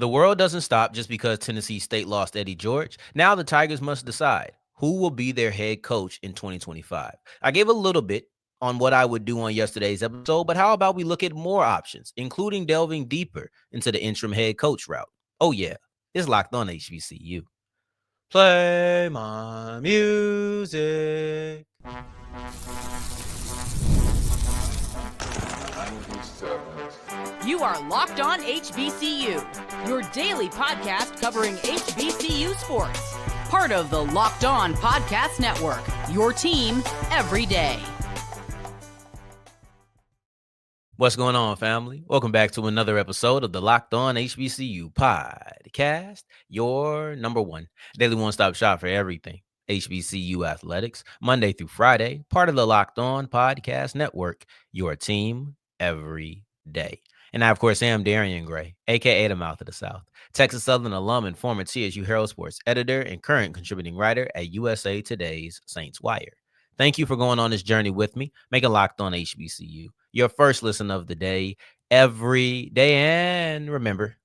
The world doesn't stop just because Tennessee State lost Eddie George. Now the Tigers must decide who will be their head coach in 2025. I gave a little bit on what I would do on yesterday's episode, but how about we look at more options, including delving deeper into the interim head coach route? Oh, yeah, it's Locked On HBCU. Play my music. You are Locked On HBCU, your daily podcast covering HBCU sports. Part of the Locked On Podcast Network, your team every day. What's going on, family? Welcome back to another episode of the Locked On HBCU podcast, your number one daily one-stop shop for everything HBCU athletics, Monday through Friday, part of the Locked On Podcast Network, your team every day. And I, of course, am Darrion Gray, a.k.a. the Mouth of the South, Texas Southern alum and former TSU Herald Sports editor and current contributing writer at USA Today's Saints Wire. Thank you for going on this journey with me. Make it Locked On HBCU your first listen of the day every day. And remember,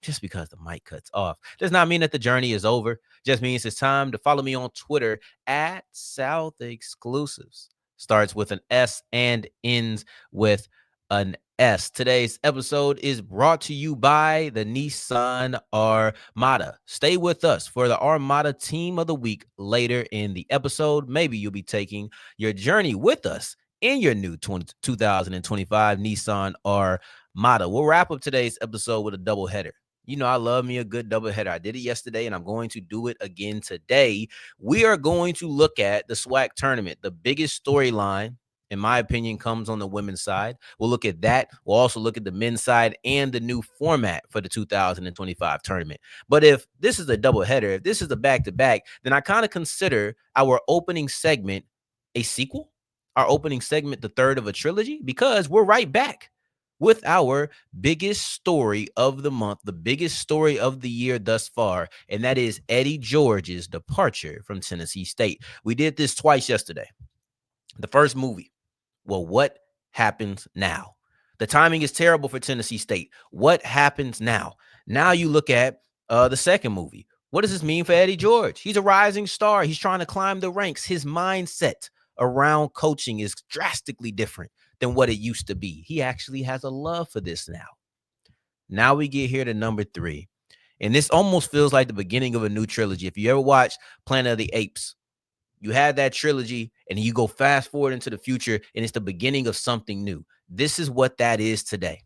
just because the mic cuts off does not mean that the journey is over. Just means it's time to follow me on Twitter at South Exclusives. Starts with an S and ends with an S. Today's episode is brought to you by the Nissan Armada. Stay with us for the Armada Team of the Week later in the episode. Maybe you'll be taking your journey with us in your new 2025 Nissan Armada. We'll wrap up today's episode with a doubleheader. You know, I love me a good doubleheader. I did it yesterday, and I'm going to do it again today. We are going to look at the SWAC tournament. The biggest storyline, in my opinion, comes on the women's side. We'll look at that. We'll also look at the men's side and the new format for the 2025 tournament. But if this is a doubleheader, if this is a back-to-back, then I kind of consider our opening segment a sequel. Our opening segment, the third of a trilogy, because we're right back with our biggest story of the month, the biggest story of the year thus far, and that is Eddie George's departure from Tennessee State. We did this twice yesterday. The first movie, well, what happens now? The timing is terrible for Tennessee State. What happens now? Now you look at the second movie. What does this mean for Eddie George? He's a rising star. He's trying to climb the ranks. His mindset around coaching is drastically different than what it used to be. He actually has a love for this now. Now we get here to number 3. And this almost feels like the beginning of a new trilogy. If you ever watch Planet of the Apes, you had that trilogy and you go fast forward into the future and it's the beginning of something new. This is what that is today.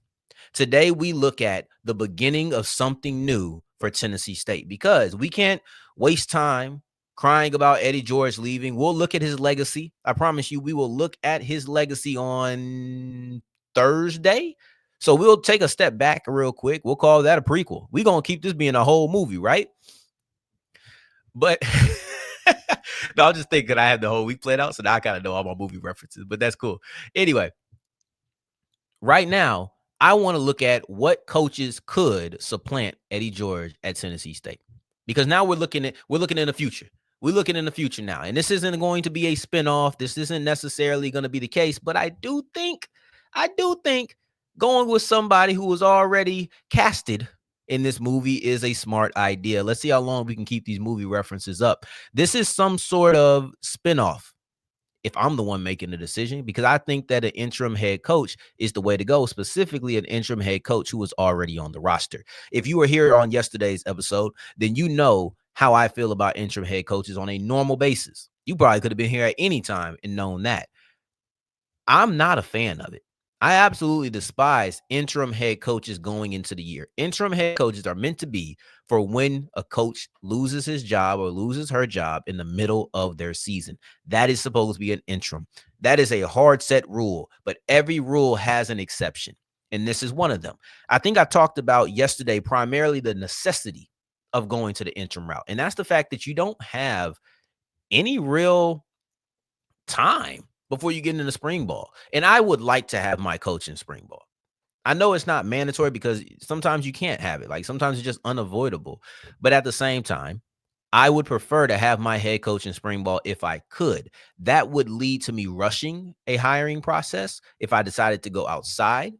Today, we look at the beginning of something new for Tennessee State because we can't waste time crying about Eddie George leaving. We'll look at his legacy. I promise you, we will look at his legacy on Thursday. So we'll take a step back real quick. We'll call that a prequel. We're going to keep this being a whole movie, right? But no, I'm just thinking I have the whole week played out, so now I kind of know all my movie references, but that's cool. Anyway, right now, I want to look at what coaches could supplant Eddie George at Tennessee State. Because now we're looking in the future. We're looking in the future now. And this isn't going to be a spinoff. This isn't necessarily going to be the case. But I do think going with somebody who was already casted in this movie is a smart idea. Let's see how long we can keep these movie references up. This is some sort of spinoff, if I'm the one making the decision, because I think that an interim head coach is the way to go, specifically an interim head coach who was already on the roster. If you were here on yesterday's episode, then you know how I feel about interim head coaches on a normal basis. You probably could have been here at any time and known that. I'm not a fan of it. I absolutely despise interim head coaches going into the year. Interim head coaches are meant to be for when a coach loses his job or loses her job in the middle of their season. That is supposed to be an interim. That is a hard set rule, but every rule has an exception, and this is one of them. I think I talked about yesterday primarily the necessity of going to the interim route, and that's the fact that you don't have any real time before you get into spring ball. And I would like to have my coach in spring ball. I know it's not mandatory because sometimes you can't have it. Like sometimes it's just unavoidable. But at the same time, I would prefer to have my head coach in spring ball if I could. That would lead to me rushing a hiring process if I decided to go outside.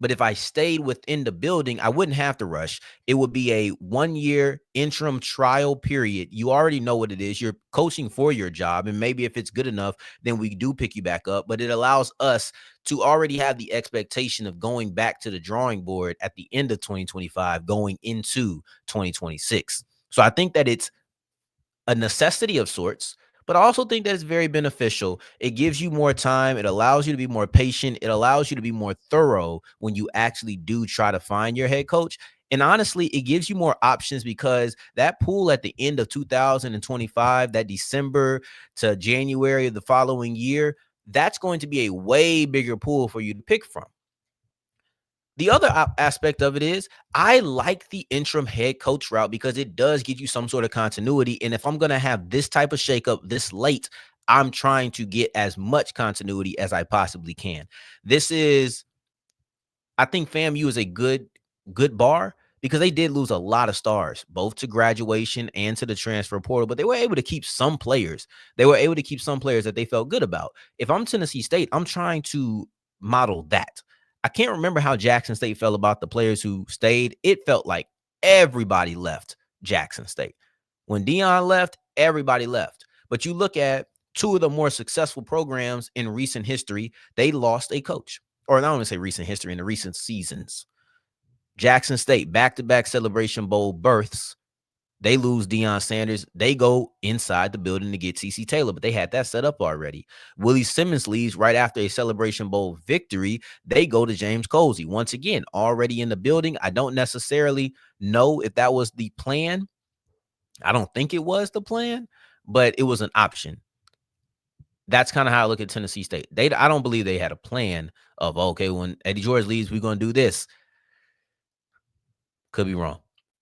But if I stayed within the building, I wouldn't have to rush. It would be a 1-year interim trial period. You already know what it is. You're coaching for your job. And maybe if it's good enough, then we do pick you back up. But it allows us to already have the expectation of going back to the drawing board at the end of 2025, going into 2026. So I think that it's a necessity of sorts, but I also think that it's very beneficial. It gives you more time. It allows you to be more patient. It allows you to be more thorough when you actually do try to find your head coach. And honestly, it gives you more options because that pool at the end of 2025, that December to January of the following year, that's going to be a way bigger pool for you to pick from. The other aspect of it is I like the interim head coach route because it does give you some sort of continuity. And if I'm going to have this type of shakeup this late, I'm trying to get as much continuity as I possibly can. This is, I think FAMU is a good bar because they did lose a lot of stars, both to graduation and to the transfer portal, but they were able to keep some players. They were able to keep some players that they felt good about. If I'm Tennessee State, I'm trying to model that. I can't remember how Jackson State felt about the players who stayed. It felt like everybody left Jackson State. When Dion left, everybody left. But you look at two of the more successful programs in recent history, they lost a coach. Or I don't want to say recent history, in the recent seasons. Jackson State, back-to-back Celebration Bowl berths. They lose Deion Sanders. They go inside the building to get TC Taylor, but they had that set up already. Willie Simmons leaves right after a Celebration Bowl victory. They go to James Colsey. Once again, already in the building. I don't necessarily know if that was the plan. I don't think it was the plan, but it was an option. That's kind of how I look at Tennessee State. I don't believe they had a plan of, okay, when Eddie George leaves, we're going to do this. Could be wrong.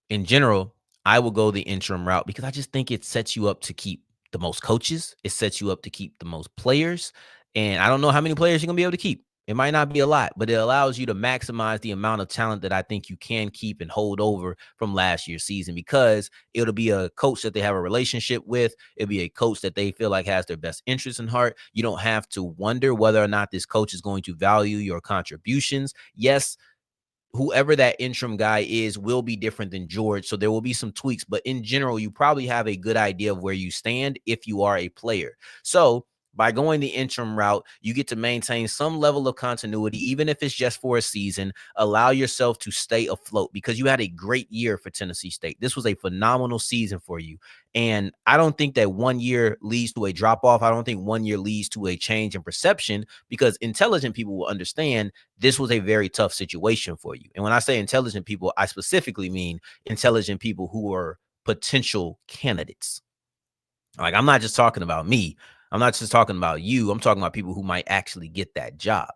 In general, I will go the interim route because I just think it sets you up to keep the most coaches. It sets you up to keep the most players. And I don't know how many players you're going to be able to keep. It might not be a lot, but it allows you to maximize the amount of talent that I think you can keep and hold over from last year's season because it'll be a coach that they have a relationship with. It'll be a coach that they feel like has their best interests in heart. You don't have to wonder whether or not this coach is going to value your contributions. Yes, whoever that interim guy is will be different than George. So there will be some tweaks, but in general, you probably have a good idea of where you stand if you are a player. So by going the interim route, you get to maintain some level of continuity, even if it's just for a season. Allow yourself to stay afloat because you had a great year for Tennessee State. This was a phenomenal season for you. And I don't think that 1 year leads to a drop off. I don't think 1 year leads to a change in perception because intelligent people will understand this was a very tough situation for you. And when I say intelligent people, I specifically mean intelligent people who are potential candidates. Like, I'm not just talking about me. I'm not just talking about you. I'm talking about people who might actually get that job.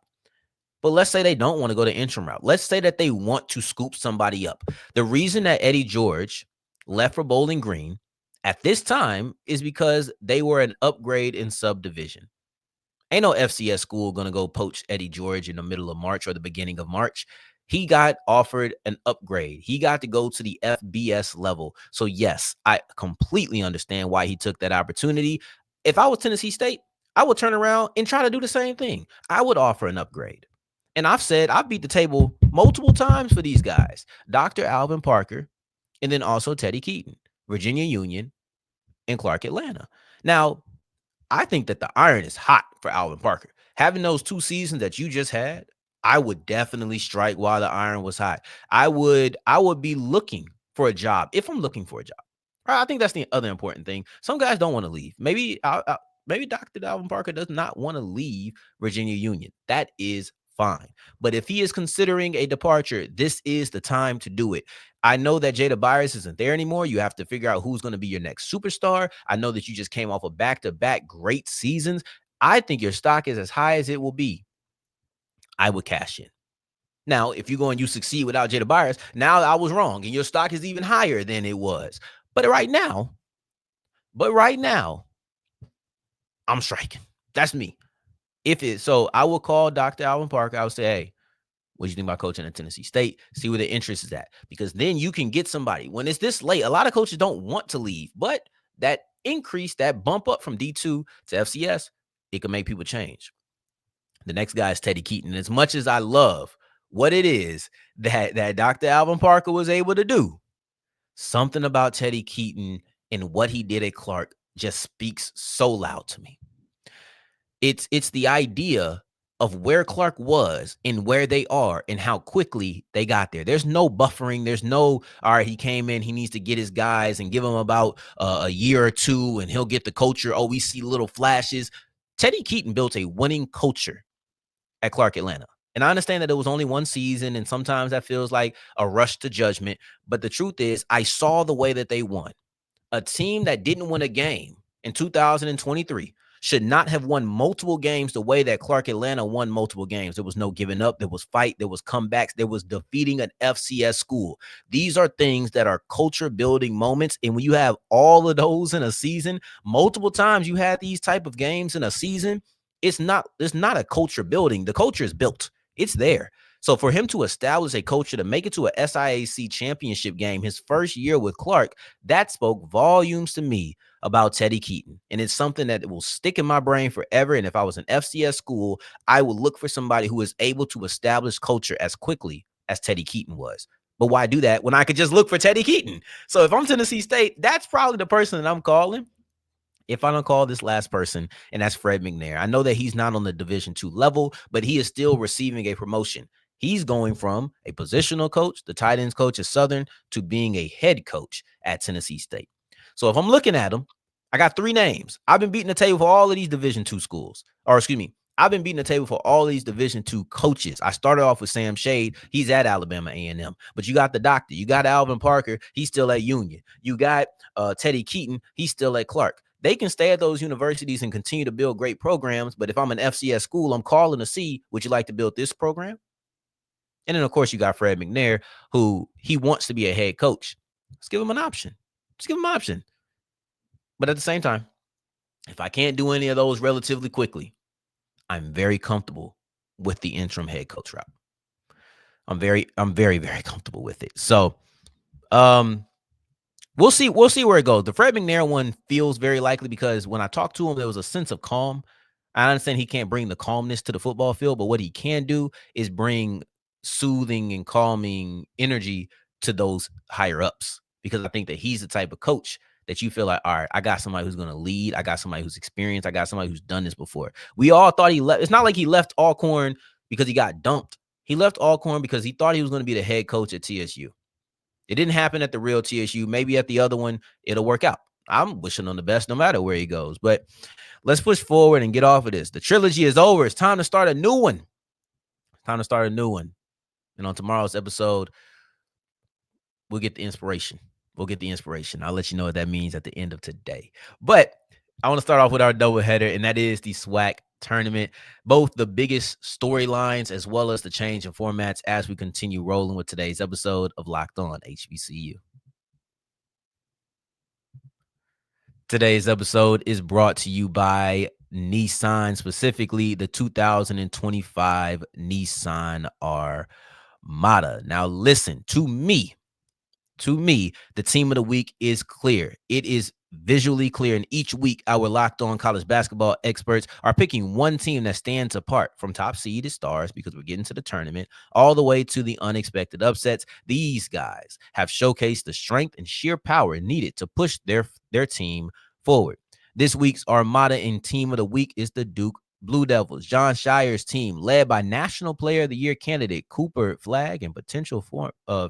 But let's say they don't want to go the interim route. Let's say that they want to scoop somebody up. The reason that Eddie George left for Bowling Green at this time is because they were an upgrade in subdivision. Ain't no FCS school going to go poach Eddie George in the middle of March or the beginning of March. He got offered an upgrade. He got to go to the FBS level. So, yes, I completely understand why he took that opportunity. If I was Tennessee State, I would turn around and try to do the same thing. I would offer an upgrade. And I've beat the table multiple times for these guys. Dr. Alvin Parker, and then also Teddy Keaton, Virginia Union, and Clark Atlanta. Now, I think that the iron is hot for Alvin Parker. Having those 2 seasons that you just had, I would definitely strike while the iron was hot. I would be looking for a job if I'm looking for a job. I think that's the other important thing. Some guys don't want to leave. Maybe Dr. Alvin Parker does not want to leave Virginia Union. That is fine. But if he is considering a departure, this is the time to do it. I know that Jada Byers isn't there anymore. You have to figure out who's going to be your next superstar. I know that you just came off of back-to-back great seasons. I think your stock is as high as it will be. I would cash in. Now, if you go and you succeed without Jada Byers, now I was wrong, and your stock is even higher than it was. But right now, I'm striking. That's me. So I will call Dr. Alvin Parker. I would say, hey, what do you think about coaching at Tennessee State? See where the interest is at. Because then you can get somebody. When it's this late, a lot of coaches don't want to leave. But that increase, that bump up from D2 to FCS, it can make people change. The next guy is Teddy Keaton. And as much as I love what it is that Dr. Alvin Parker was able to do, something about Teddy Keaton and what he did at Clark just speaks so loud to me. It's the idea of where Clark was and where they are and how quickly they got there. There's no buffering. There's no, all right, he came in, he needs to get his guys and give them about a year or two and he'll get the culture. Oh, we see little flashes. Teddy Keaton built a winning culture at Clark Atlanta. And I understand that it was only one season, and sometimes that feels like a rush to judgment. But the truth is, I saw the way that they won. A team that didn't win a game in 2023 should not have won multiple games the way that Clark Atlanta won multiple games. There was no giving up. There was fight. There was comebacks. There was defeating an FCS school. These are things that are culture building moments. And when you have all of those in a season, multiple times you had these type of games in a season, it's not a culture building. The culture is built. It's there. So for him to establish a culture to make it to a SIAC championship game his first year with Clark, that spoke volumes to me about Teddy Keaton. And it's something that will stick in my brain forever. And if I was an FCS school, I would look for somebody who is able to establish culture as quickly as Teddy Keaton was. But why do that when I could just look for Teddy Keaton? So if I'm Tennessee State, that's probably the person that I'm calling. If I don't call this last person, and that's Fred McNair. I know that he's not on the Division II level, but he is still receiving a promotion. He's going from a positional coach, the tight ends coach at Southern, to being a head coach at Tennessee State. So if I'm looking at him, I got three names. I've been beating the table for all of these Division II schools, or excuse me, I've been beating the table for all these Division II coaches. I started off with Sam Shade. He's at Alabama A&M. But you got the doctor. You got Alvin Parker. He's still at Union. You got Teddy Keaton. He's still at Clark. They can stay at those universities and continue to build great programs. But if I'm an FCS school, I'm calling to see, would you like to build this program? And then, of course, you got Fred McNair, who he wants to be a head coach. Let's give him an option. Just give him an option. But at the same time, if I can't do any of those relatively quickly, I'm very comfortable with the interim head coach route. I'm very, very comfortable with it. So, we'll see where it goes. The Fred McNair one feels very likely because when I talked to him, there was a sense of calm. I understand he can't bring the calmness to the football field, but what he can do is bring soothing and calming energy to those higher ups, because I think that he's the type of coach that you feel like, all right, I got somebody who's going to lead. I got somebody who's experienced. I got somebody who's done this before. We all thought he left. It's not like he left Alcorn because he got dumped. He left Alcorn because he thought he was going to be the head coach at TSU. It didn't happen at the real TSU. Maybe at the other one, it'll work out. I'm wishing on the best no matter where he goes. But let's push forward and get off of this. The trilogy is over. It's time to start a new one. And on tomorrow's episode, we'll get the inspiration. I'll let you know what that means at the end of today. But I want to start off with our doubleheader, and that is the SWAC tournament. Both the biggest storylines as well as the change in formats as we continue rolling with today's episode of Locked On HBCU. Today's episode is brought to you by Nissan, specifically the 2025 Nissan Armada. Now listen to me. The team of the week is clear. It is visually clear. And each week, our Locked On college basketball experts are picking one team that stands apart from top seeded stars, because we're getting to the tournament, all the way to the unexpected upsets. These guys have showcased the strength and sheer power needed to push their team forward. This week's Armada and team of the week is the Duke Blue Devils. Jon Scheyer's team, led by National Player of the Year candidate Cooper Flagg and potential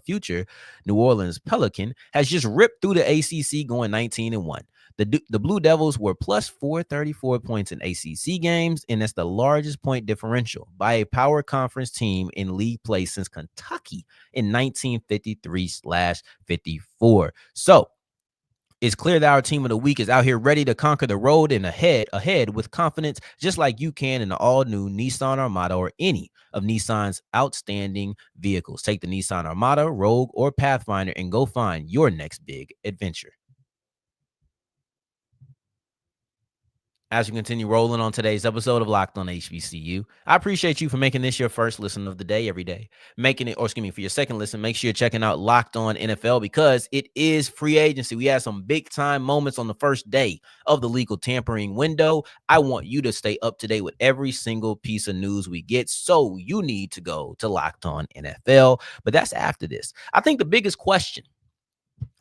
future New Orleans Pelican, has just ripped through the ACC, going 19-1. The Blue Devils were plus 434 points in ACC games, and that's the largest point differential by a power conference team in league play since Kentucky in 1953/54. So it's clear that our team of the week is out here ready to conquer the road and ahead with confidence, just like you can in the all-new Nissan Armada or any of Nissan's outstanding vehicles. Take the Nissan Armada, Rogue, or Pathfinder and go find your next big adventure. as we continue rolling on today's episode of Locked on HBCU. I appreciate you for making this your first listen of the day every day. Making it, or excuse me, for your second listen, make sure you're checking out Locked on NFL because it is free agency. We had some big time moments on the first day of the legal tampering window. I want you to stay up to date with every single piece of news we get. So you need to go to Locked on NFL. But that's after this. I think the biggest question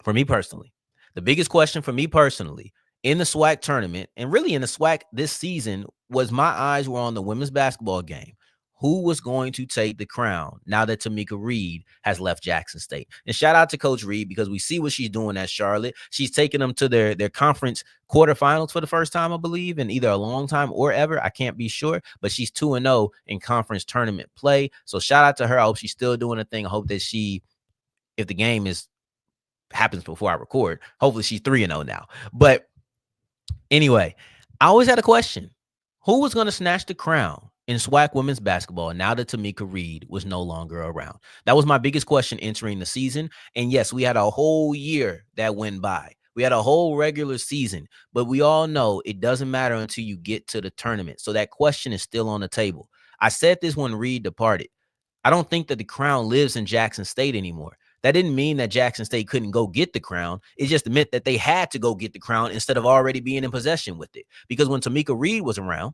for me personally, in the SWAC tournament and really in the SWAC this season was my eyes were on the women's basketball game. Who was going to take the crown now that Tamika Reed has left Jackson State? And shout out to Coach Reed because we see what she's doing at Charlotte. She's taking them to their conference quarterfinals for the first time, I believe, in either a long time or ever. I can't be sure, but she's 2-0 in conference tournament play. So shout out to her. I hope she's still doing a thing. I hope that if the game happens before I record, hopefully she's 3-0 now. But anyway, I always had a question. Who was going to snatch the crown in SWAC women's basketball now that Tamika Reed was no longer around? That was my biggest question entering the season. And yes, we had a whole year that went by. We had a whole regular season, but we all know it doesn't matter until you get to the tournament. So that question is still on the table. I said this when Reed departed. I don't think that the crown lives in Jackson State anymore. That didn't mean that Jackson State couldn't go get the crown. It just meant that they had to go get the crown instead of already being in possession with it. Because when Tamika Reed was around,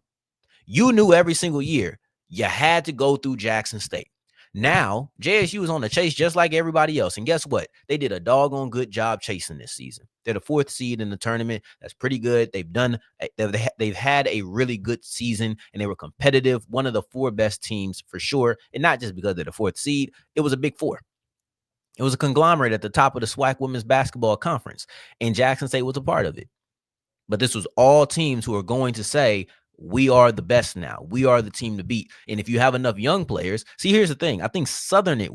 you knew every single year you had to go through Jackson State. Now, JSU is on the chase just like everybody else. And guess what? They did a doggone good job chasing this season. They're the 4th seed in the tournament. That's pretty good. They've had a really good season, and they were competitive. One of the 4 best teams for sure. And not just because they're the 4th seed. It was a big 4. It was a conglomerate at the top of the SWAC women's basketball conference, and Jackson State was a part of it. But this was all teams who are going to say, we are the best now. We are the team to beat. And if you have enough young players, see, here's the thing. I think Southern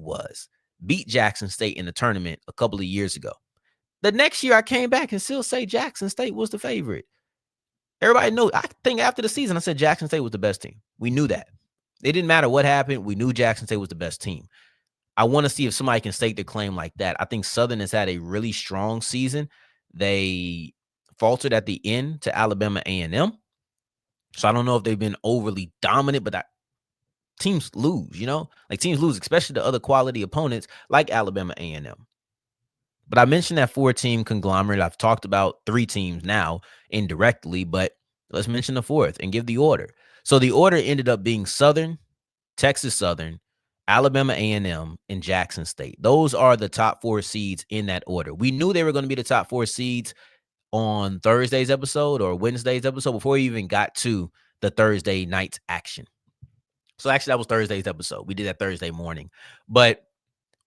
beat Jackson State in the tournament a couple of years ago. The next year I came back and still say Jackson State was the favorite. Everybody knows. I think after the season, I said Jackson State was the best team. We knew that. It didn't matter what happened. We knew Jackson State was the best team. I want to see if somebody can stake their claim like that. I think Southern has had a really strong season. They faltered at the end to Alabama A&M. So I don't know if they've been overly dominant, but teams lose, Like teams lose, especially to other quality opponents like Alabama A&M. But I mentioned that 4-team conglomerate. I've talked about 3 teams now indirectly, but let's mention the 4th and give the order. So the order ended up being Southern, Texas Southern, Alabama A&M, and Jackson State. Those are the top 4 seeds in that order. We knew they were going to be the top 4 seeds on Thursday's episode or Wednesday's episode before we even got to the Thursday night's action. So actually, that was Thursday's episode. We did that Thursday morning. But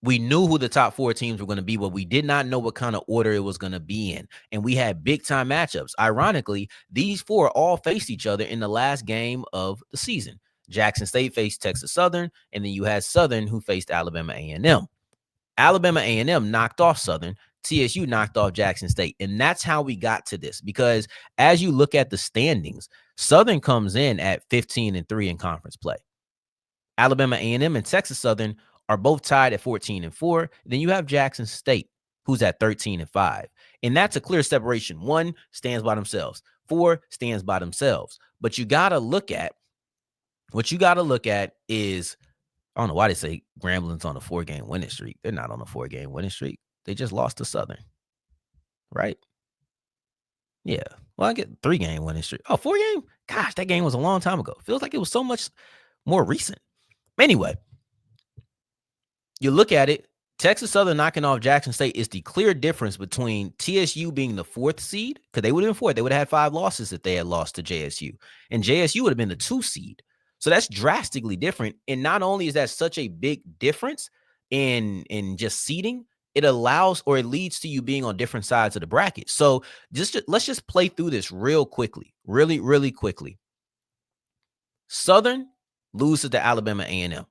we knew who the top 4 teams were going to be, but we did not know what kind of order it was going to be in. And we had big-time matchups. Ironically, these 4 all faced each other in the last game of the season. Jackson State faced Texas Southern, and then you had Southern who faced Alabama A&M. Alabama A&M knocked off Southern. TSU knocked off Jackson State. And that's how we got to this, because as you look at the standings, Southern comes in at 15-3 in conference play. Alabama A&M and Texas Southern are both tied at 14-4. Then you have Jackson State, who's at 13-5. And that's a clear separation. 1 stands by themselves. 4 stands by themselves. But what you got to look at is, I don't know why they say Grambling's on a 4-game winning streak. They're not on a 4-game winning streak. They just lost to Southern, right? Yeah. Well, I get 3-game winning streak. Oh, 4-game? Gosh, that game was a long time ago. Feels like it was so much more recent. Anyway, you look at it, Texas Southern knocking off Jackson State is the clear difference between TSU being the 4th seed, because they would have been 4th. They would have had 5 losses if they had lost to JSU. And JSU would have been the 2 seed. So that's drastically different. And not only is that such a big difference in just seeding, it allows or it leads to you being on different sides of the bracket. So let's just play through this real quickly, really, really quickly. Southern loses to Alabama A&M.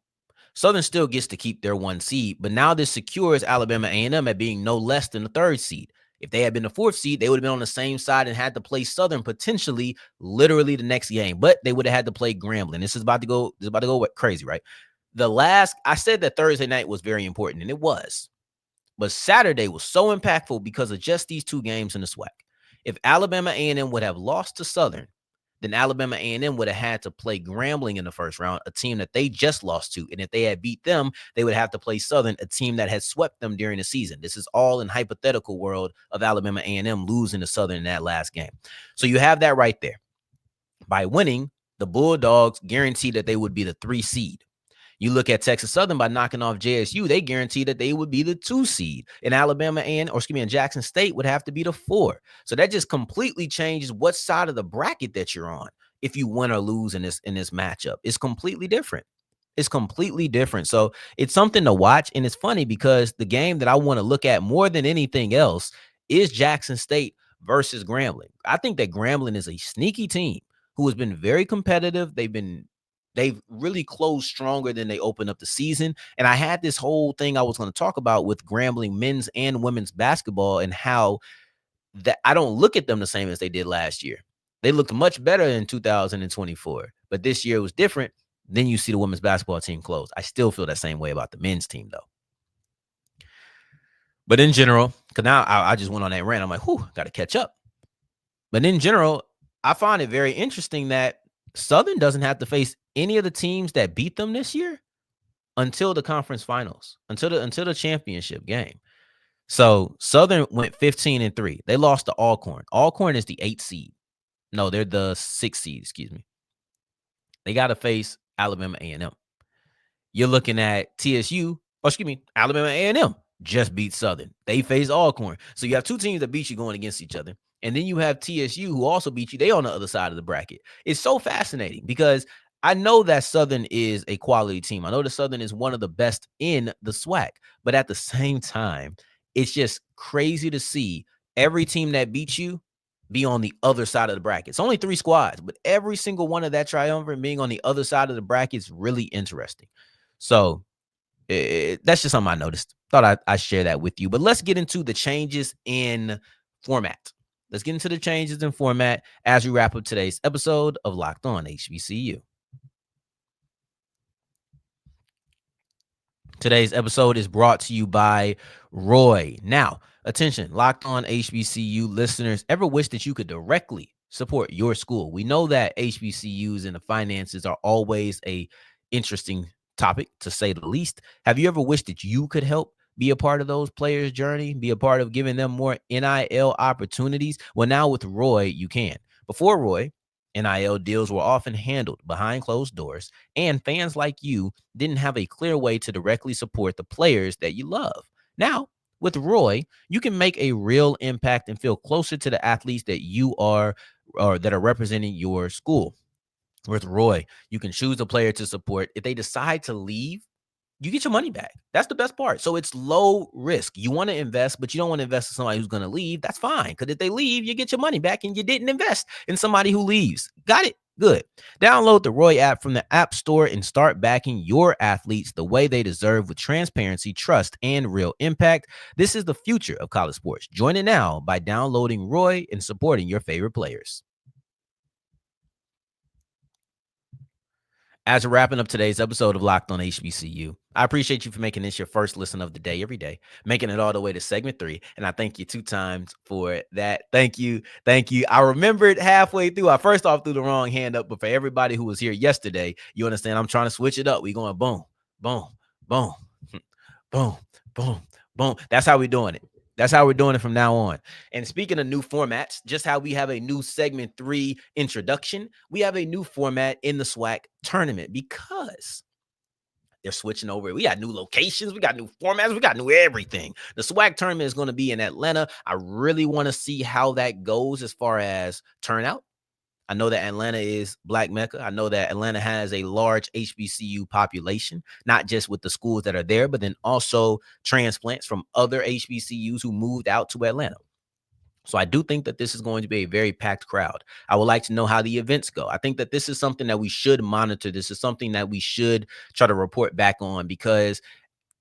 Southern still gets to keep their 1 seed, but now this secures Alabama A&M at being no less than the 3rd seed. If they had been the 4th seed, they would have been on the same side and had to play Southern potentially literally the next game, but they would have had to play Grambling. This is about to go crazy, right? I said that Thursday night was very important, and it was. But Saturday was so impactful because of just these 2 games in the SWAC. If Alabama A&M would have lost to Southern, then Alabama A&M would have had to play Grambling in the first round, a team that they just lost to. And if they had beat them, they would have to play Southern, a team that had swept them during the season. This is all in hypothetical world of Alabama A&M losing to Southern in that last game. So you have that right there. By winning, the Bulldogs guaranteed that they would be the 3 seed. You look at Texas Southern by knocking off JSU, they guaranteed that they would be the 2 seed. And Alabama and Jackson State would have to be the 4. So that just completely changes what side of the bracket that you're on if you win or lose in this matchup. It's completely different. It's completely different. So it's something to watch. And it's funny because the game that I want to look at more than anything else is Jackson State versus Grambling. I think that Grambling is a sneaky team who has been very competitive. They've really closed stronger than they opened up the season. And I had this whole thing I was going to talk about with Grambling men's and women's basketball and how that I don't look at them the same as they did last year. They looked much better in 2024, but this year was different. Then you see the women's basketball team close. I still feel that same way about the men's team, though. But in general, because now I just went on that rant. I'm like, whew, got to catch up. But in general, I find it very interesting that Southern doesn't have to face any of the teams that beat them this year until the conference finals, until the championship game. So Southern went 15-3. They lost to Alcorn. Alcorn is the 8th seed. No, they're the 6th seed, excuse me. They got to face Alabama A&M. You're looking at TSU, Alabama A&M just beat Southern. They face Alcorn. So you have 2 teams that beat you going against each other. And then you have TSU who also beat you. They on the other side of the bracket. It's so fascinating because I know that Southern is a quality team. I know that Southern is one of the best in the SWAC. But at the same time, it's just crazy to see every team that beats you be on the other side of the bracket. It's only 3 squads, but every single one of that triumvirate being on the other side of the bracket is really interesting. So that's just something I noticed. Thought I'd share that with you. But let's get into the changes in format. Let's get into the changes in format as we wrap up today's episode of Locked On HBCU. Today's episode is brought to you by Roy. Now, attention, Locked On HBCU listeners, ever wish that you could directly support your school? We know that HBCUs and the finances are always a interesting topic, to say the least. Have you ever wished that you could help be a part of those players' journey, be a part of giving them more NIL opportunities? Well, now with Roy, you can. Before Roy, NIL deals were often handled behind closed doors, and fans like you didn't have a clear way to directly support the players that you love. Now, with Roy, you can make a real impact and feel closer to the athletes that you are or that are representing your school. With Roy, you can choose a player to support. If they decide to leave, you get your money back. That's the best part. So it's low risk. You want to invest, but you don't want to invest in somebody who's going to leave. That's fine. Because if they leave, you get your money back and you didn't invest in somebody who leaves. Got it? Good. Download the Roy app from the App Store and start backing your athletes the way they deserve with transparency, trust, and real impact. This is the future of college sports. Join it now by downloading Roy and supporting your favorite players. As we're wrapping up today's episode of Locked On HBCU, I appreciate you for making this your first listen of the day every day, making it all the way to segment 3. And I thank you 2 times for that. Thank you. Thank you. I remembered halfway through. I first off threw the wrong hand up, but for everybody who was here yesterday, you understand I'm trying to switch it up. We going boom, boom, boom, boom, boom, boom. That's how we're doing it. That's how we're doing it from now on. And speaking of new formats, just how we have a new segment 3 introduction, we have a new format in the SWAC tournament because they're switching over. We got new locations. We got new formats. We got new everything. The SWAC tournament is going to be in Atlanta. I really want to see how that goes as far as turnout. I know that Atlanta is Black Mecca. I know that Atlanta has a large HBCU population, not just with the schools that are there, but then also transplants from other HBCUs who moved out to Atlanta. So I do think that this is going to be a very packed crowd. I would like to know how the events go. I think that this is something that we should monitor. This is something that we should try to report back on because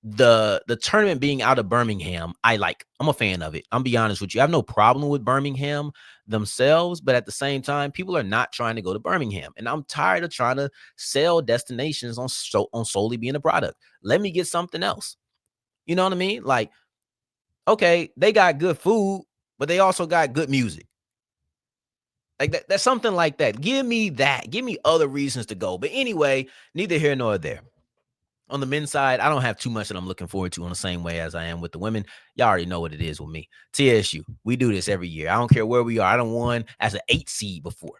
the tournament being out of Birmingham, I'm a fan of it. I'm be honest with you. I have no problem with Birmingham themselves, but at the same time, people are not trying to go to Birmingham. And I'm tired of trying to sell destinations on solely being a product. Let me get something else. You know what I mean? Like, okay, they got good food, but they also got good music. Like that's something like that. Give me that. Give me other reasons to go. But anyway, neither here nor there. On the men's side, I don't have too much that I'm looking forward to in the same way as I am with the women. Y'all already know what it is with me. TSU, we do this every year. I don't care where we are. I don't won as an 8 seed before.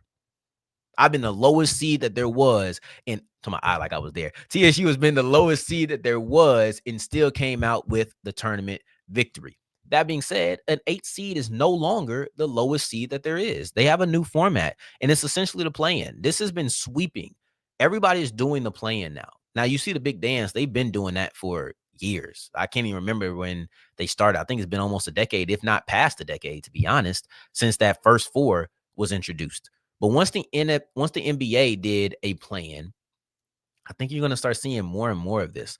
I've been the lowest seed that there was in to my eye like I was there. TSU has been the lowest seed that there was and still came out with the tournament victory. That being said, an 8 seed is no longer the lowest seed that there is. They have a new format, and it's essentially the play-in. This has been sweeping. Everybody is doing the play-in now. Now, you see the big dance. They've been doing that for years. I can't even remember when they started. I think it's been almost a decade, if not past a decade, to be honest, since that first four was introduced. But once the NBA did a plan, I think you're going to start seeing more and more of this.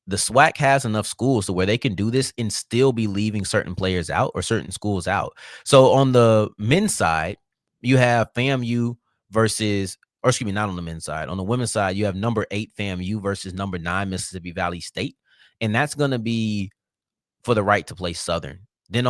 The SWAC has enough schools to where they can do this and still be leaving certain players out or certain schools out. So on the men's side, you have FAMU versus, or excuse me, not on the men's side. On the women's side, you have number 8 FAMU versus number 9 Mississippi Valley State. And that's going to be for the right to play Southern. Then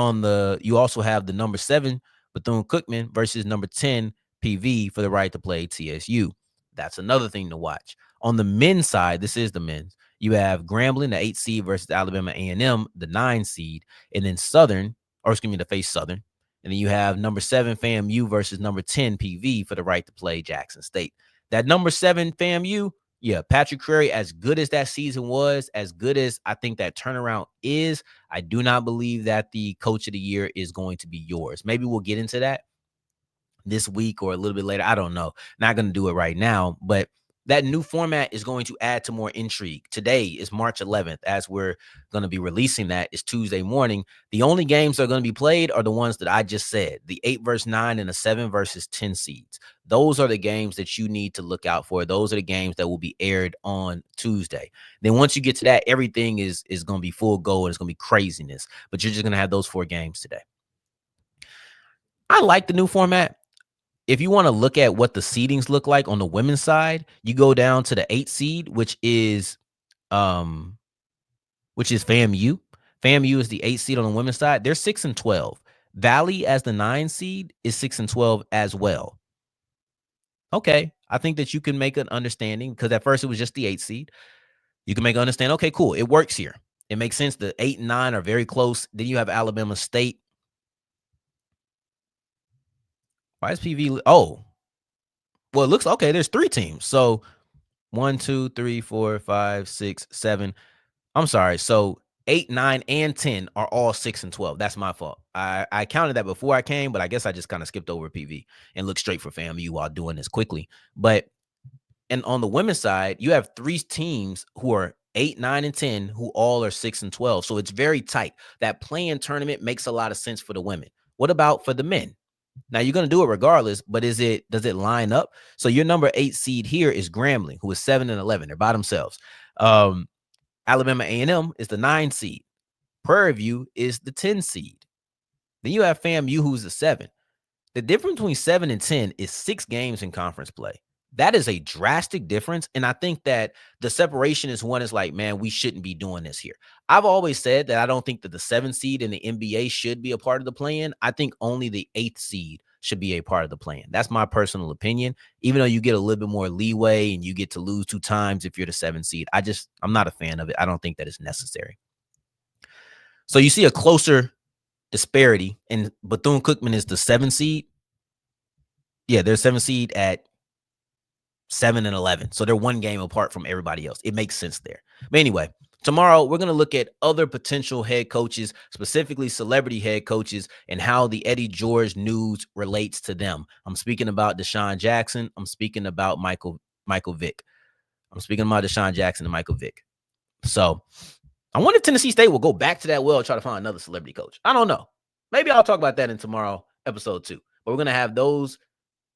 you also have the number 7 Bethune-Cookman versus number 10 PV for the right to play TSU. That's another thing to watch. On the men's side, this is the men's. You have Grambling, the 8 seed versus Alabama A&M, the 9 seed, and then Southern, or excuse me, to face Southern. And then you have number 7 FAMU versus number 10 PV for the right to play Jackson State. That number 7 FAMU, yeah, Patrick Curry, as good as that season was, as good as I think that turnaround is, I do not believe that the coach of the year is going to be yours. Maybe we'll get into that this week or a little bit later. I don't know. Not going to do it right now, but that new format is going to add to more intrigue. Today is March 11th. As we're going to be releasing that, it's Tuesday morning. The only games that are going to be played are the ones that I just said, the 8 versus 9 and the 7 versus 10 seeds. Those are the games that you need to look out for. Those are the games that will be aired on Tuesday. Then once you get to that, everything is going to be full go and it's going to be craziness. But you're just going to have those 4 games today. I like the new format. If you want to look at what the seedings look like on the women's side, you go down to the 8 seed, which is FAMU. FAMU is the 8 seed on the women's side. They're 6-12. Valley as the 9 seed is 6-12 as well. Okay, I think that you can make an understanding because at first it was just the 8 seed. You can make an understanding. Okay, cool. It works here. It makes sense. The 8 and 9 are very close. Then you have Alabama State. Why is PV? Oh, well, it looks okay. There's 3 teams. So 1, 2, 3, 4, 5, 6, 7. I'm sorry. So 8, 9, and 10 are all 6-12. That's my fault. I counted that before I came, but I guess I just kind of skipped over PV and looked straight for FAMU while doing this quickly. And on the women's side, you have 3 teams who are 8, 9, and 10 who all are 6-12. So it's very tight. That play-in tournament makes a lot of sense for the women. What about for the men? Now you're going to do it regardless, but does it line up? So your number 8 seed here is Grambling, who is 7-11. They're by themselves. Alabama A&M is the 9 seed. Prairie View is the 10 seed. Then you have FAMU, who's the 7. The difference between 7 and 10 is 6 games in conference play. That is a drastic difference. And I think that the separation is one is like, man, we shouldn't be doing this here. I've always said that I don't think that the 7 seed in the NBA should be a part of the plan. I think only the 8th seed should be a part of the plan. That's my personal opinion. Even though you get a little bit more leeway and you get to lose 2 times if you're the 7 seed. I'm not a fan of it. I don't think that it's necessary. So you see a closer disparity, and Bethune-Cookman is the 7 seed. Yeah, they're 7 seed at 7-11. So they're 1 game apart from everybody else. It makes sense there. But anyway, tomorrow we're going to look at other potential head coaches, specifically celebrity head coaches, and how the Eddie George news relates to them. I'm speaking about Deshaun Jackson. I'm speaking about Michael Vick. I'm speaking about Deshaun Jackson and Michael Vick. So I wonder if Tennessee State will go back to that well and try to find another celebrity coach. I don't know. Maybe I'll talk about that in tomorrow episode 2. But we're going to have those.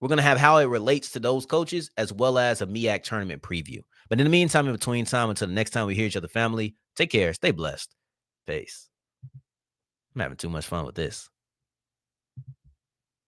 We're going to have how it relates to those coaches as well as a MEAC tournament preview. But in the meantime, in between time, until the next time we hear each other, family, take care. Stay blessed. Peace. I'm having too much fun with this.